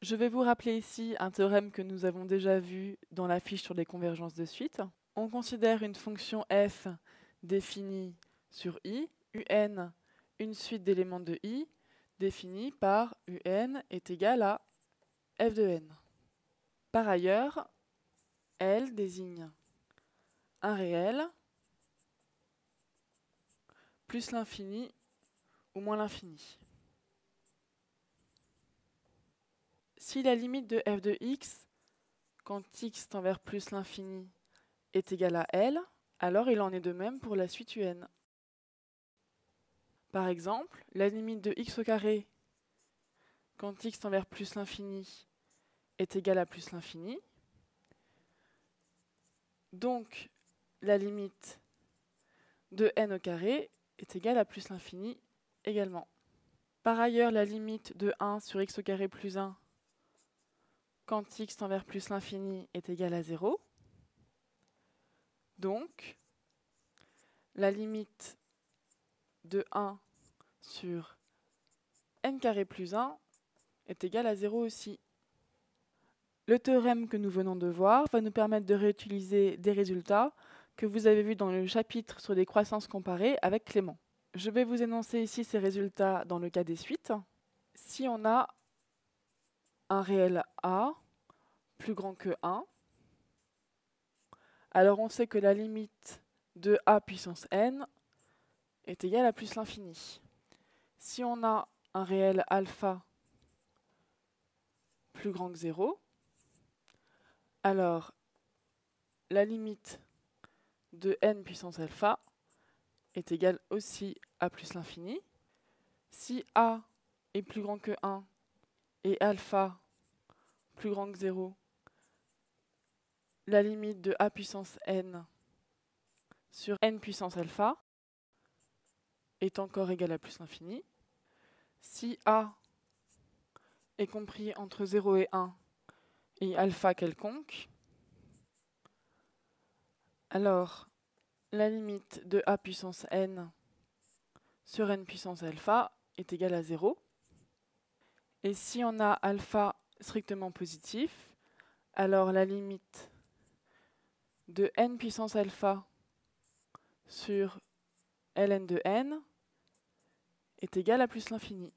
Je vais vous rappeler ici un théorème que nous avons déjà vu dans la fiche sur les convergences de suite. On considère une fonction f définie sur i, un, une suite d'éléments de i, définie par un est égal à f de n. Par ailleurs, L désigne un réel plus l'infini ou moins l'infini. Si la limite de f de x, quand x tend vers plus l'infini, est égale à L, alors il en est de même pour la suite un. Par exemple, la limite de x au carré, quand x tend vers plus l'infini, est égale à plus l'infini. Donc, la limite de n au carré est égale à plus l'infini également. Par ailleurs, la limite de 1 sur x au carré plus 1, quand x tend vers plus l'infini, est égale à 0. Donc, la limite de 1 sur n carré plus 1 est égale à 0 aussi. Le théorème que nous venons de voir va nous permettre de réutiliser des résultats que vous avez vus dans le chapitre sur les croissances comparées avec Clément. Je vais vous énoncer ici ces résultats dans le cas des suites. Si on a un réel a plus grand que 1, alors on sait que la limite de a puissance n est égale à plus l'infini. Si on a un réel alpha plus grand que 0, alors la limite de n puissance alpha est égale aussi à plus l'infini. Si a est plus grand que 1 et alpha plus grand que 0, la limite de a puissance n sur n puissance alpha est encore égale à plus l'infini. Si a est compris entre 0 et 1 et alpha quelconque, alors la limite de a puissance n sur n puissance alpha est égale à 0. Et si on a alpha strictement positif, alors la limite de n puissance alpha sur ln de n est égale à plus l'infini.